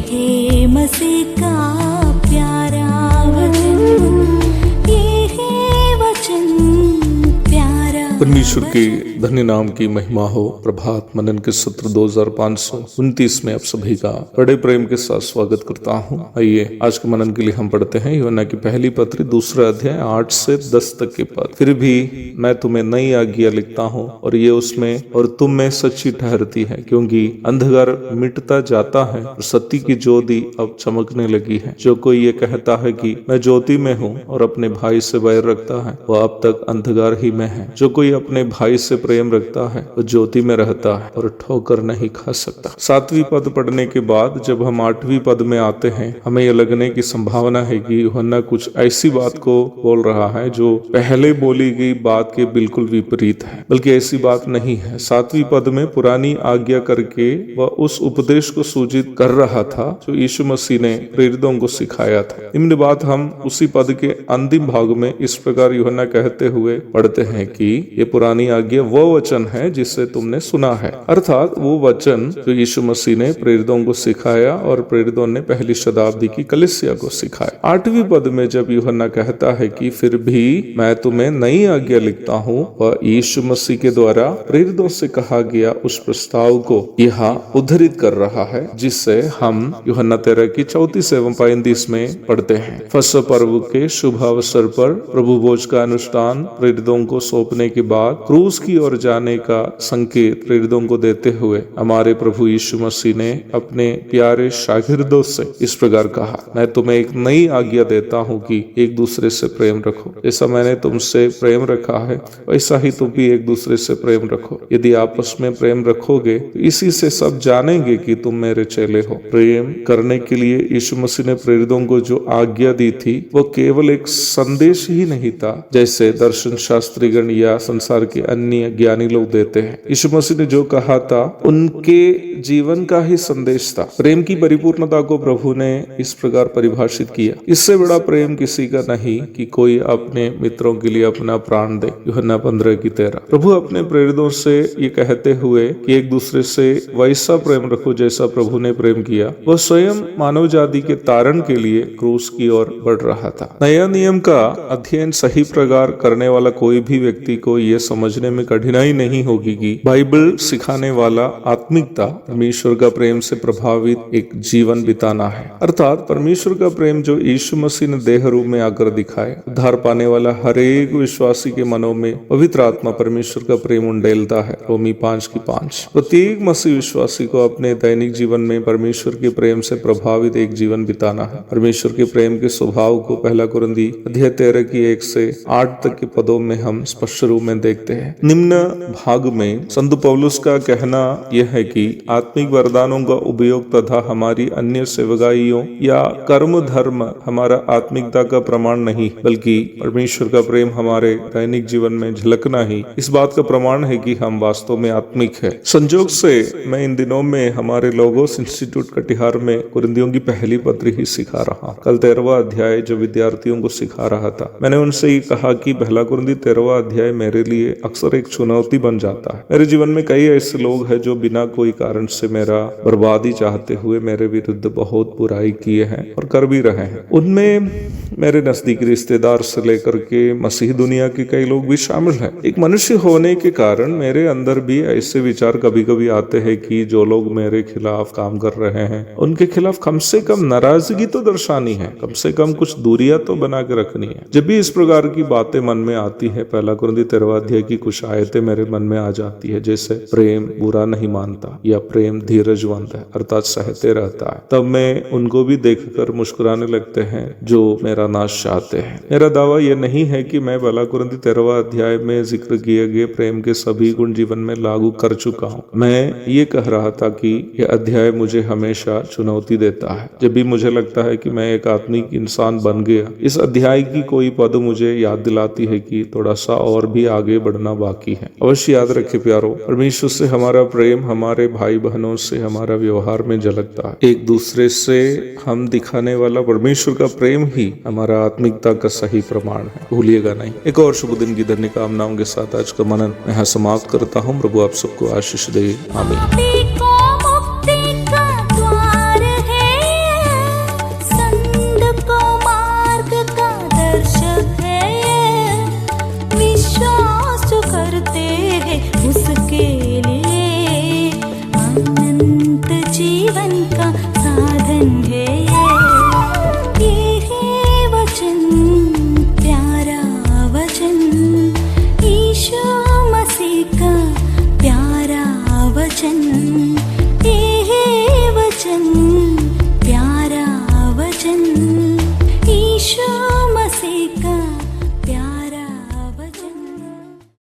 है मसीह का प्यारा वचन, ये है वचन प्यारा। परमेश्वर के धन्य नाम की महिमा हो। प्रभात मनन के सत्र 2529 में आप सभी का बड़े प्रेम के साथ स्वागत करता हूँ। आइए आज के मनन के लिए हम पढ़ते हैं यूहन्ना की पहली पत्री 2 अध्याय 8 से 10 तक के पद। फिर भी मैं तुम्हें नई आज्ञा लिखता हूँ और ये उसमें और तुम में सच्ची ठहरती है, क्योंकि अंधकार मिटता जाता है और सत्य की ज्योति अब चमकने लगी है। जो कोई ये कहता है कि मैं ज्योति में हूँ और अपने भाई से बैर रखता है, वह अब तक अंधकार ही में है। जो कोई अपने भाई से प्रेम रखता है वो ज्योति में रहता है और ठोकर नहीं खा सकता। 7वीं पद पढ़ने के बाद जब हम 8वीं पद में आते हैं, हमें यह लगने की संभावना है कि यूहन्ना कुछ ऐसी बात को बोल रहा है जो पहले बोली गई बात के बिल्कुल विपरीत है, बल्कि ऐसी बात नहीं है। 7वीं पद में पुरानी आज्ञा करके वह उस उपदेश को सूचित कर रहा था जो यीशु मसीह ने प्रेरितों को सिखाया था। निम्न बात हम उसी पद के अंतिम भाग में इस प्रकार यूहन्ना कहते हुए पढ़ते हैं कि ये पुरानी आज्ञा वो वचन है जिससे तुमने सुना है, अर्थात वो वचन जो यीशु मसीह ने प्रेरितों को सिखाया और प्रेरितों ने पहली शताब्दी की कलीसिया को सिखाया। 8वीं पद में जब यूहन्ना कहता है कि फिर भी मैं तुम्हें नई आज्ञा लिखता हूँ, वह यीशु मसीह के द्वारा प्रेरितों से कहा गया उस प्रस्ताव को यहाँ उद्धृत कर रहा है, जिससे हम यूहन्ना 13 की 34 एवं 35 में पढ़ते हैं। फसह पर्व के शुभ अवसर पर प्रभु भोज का अनुष्ठान प्रेरितों को सौंपने के बाद क्रूस की ओर जाने का संकेत प्रेरितों को देते हुए हमारे प्रभु यीशु मसीह ने अपने प्यारे शागिर्दों से इस प्रकार कहा, मैं तुम्हें एक नई आज्ञा देता हूँ कि एक दूसरे से प्रेम रखो। जैसा मैंने तुमसे प्रेम रखा है वैसा ही तुम भी एक दूसरे से प्रेम रखो। यदि आपस में प्रेम रखोगे तो इसी से सब जानेंगे कि तुम मेरे चेले हो। प्रेम करने के लिए यीशु मसीह ने प्रेरितों को जो आज्ञा दी थी वो केवल एक संदेश ही नहीं था जैसे दर्शन शास्त्रीगण या संसार के अन्य ज्ञानी लोग देते हैं। यीशु मसीह ने जो कहा था उनके जीवन का ही संदेश था। प्रेम की परिपूर्णता को प्रभु ने इस प्रकार परिभाषित किया, इससे बड़ा प्रेम किसी का नहीं कि कोई अपने मित्रों के लिए अपना प्राण दे। यूहन्ना 15 की 13। प्रभु अपने प्रेरितों से ये कहते हुए कि एक दूसरे से वैसा प्रेम रखो जैसा प्रभु ने प्रेम किया, वह स्वयं मानव जाति के तारण के लिए क्रूस की ओर बढ़ रहा था। नया नियम का अध्ययन सही प्रकार करने वाला कोई भी व्यक्ति को यह समझने में कठिनाई नहीं होगी कि बाइबल सिखाने वाला आत्मिकता परमेश्वर का प्रेम से प्रभावित एक जीवन बिताना है, अर्थात परमेश्वर का प्रेम जो यीशु मसीह ने देह रूप में आकर दिखाए। उद्धार पाने वाला हर एक विश्वासी के मनों में पवित्र आत्मा परमेश्वर का प्रेम उंडेलता है। रोमी 5 की 5। प्रत्येक मसीह विश्वासी को अपने दैनिक जीवन में परमेश्वर के प्रेम से प्रभावित एक जीवन बिताना है। परमेश्वर के प्रेम के स्वभाव को 1 कुरिन्थी अध्याय 13 की 1 से 8 तक के पदों में हम स्पष्ट रूप में देखते हैं। निम्न भाग में संत पौलुस का कहना यह है कि आत्मिक वरदानों का उपयोग तथा हमारी अन्य सेवकाइयों या कर्म धर्म हमारा आत्मिकता का प्रमाण नहीं, बल्कि परमेश्वर का प्रेम हमारे दैनिक जीवन में झलकना ही इस बात का प्रमाण है कि हम वास्तव में आत्मिक है। संजोग से मैं इन दिनों में हमारे लोगोस इंस्टीट्यूट कटिहार में कुरिन्थियों की पहली पत्री ही सिखा रहा। कल 13वां अध्याय जो विद्यार्थियों को सिखा रहा था, मैंने उनसे ये कहा कि 1 कुरिन्थी 13वां अध्याय मेरे लिए अक्सर एक चुनौती बन जाता है। मेरे जीवन में कई ऐसे लोग हैं जो बिना कोई कारण से मेरा बर्बादी चाहते हुए मेरे विरुद्ध बहुत बुराई किए हैं और कर भी रहे हैं। उनमें मेरे नजदीकी रिश्तेदार से लेकर के मसीह दुनिया के कई लोग भी शामिल हैं। एक मनुष्य होने के कारण मेरे अंदर भी ऐसे विचार कभी कभी आते हैं कि जो लोग मेरे खिलाफ काम कर रहे हैं उनके खिलाफ कम से कम नाराजगी तो दर्शानी है, कम से कम कुछ दूरियां तो बना के रखनी है। जब भी इस प्रकार की बातें मन में आती है, 1 कुरिन्थी 13वां अध्याय की कुछ आयतें मेरे मन में आ जाती है, जैसे प्रेम बुरा नहीं मानता या प्रेम धीरजवंत है अर्थात सहते रहता है। तब मैं उनको भी देखकर मुस्कुराने लगते हैं जो मेरा नाश चाहते हैं। मेरा दावा यह नहीं है कि मैं 1 कुरिन्थी 13वां अध्याय में जिक्र किए गए प्रेम के सभी गुण जीवन में लागू कर चुका हूँ। मैं ये कह रहा था कि यह अध्याय मुझे हमेशा चुनौती देता है। जब भी मुझे लगता है कि मैं एक आत्मिक इंसान बन गया, इस अध्याय की कोई पद मुझे याद दिलाती है कि थोड़ा सा और भी आगे बढ़ना बाकी है। अवश्य याद रखे प्यारो, परमेश्वर से हमारा प्रेम हमारे भाई बहनों से हमारा व्यवहार में झलकता है। एक दूसरे से हम दिखाने वाला परमेश्वर का प्रेम ही हमारा आत्मिकता का सही प्रमाण है, भूलिएगा नहीं। एक और शुभ दिन की धन्य कामनाओं के साथ आज का मनन मैं यहाँ समाप्त करता हूँ। प्रभु आप सबको आशीष दे। आमीन। का साधन है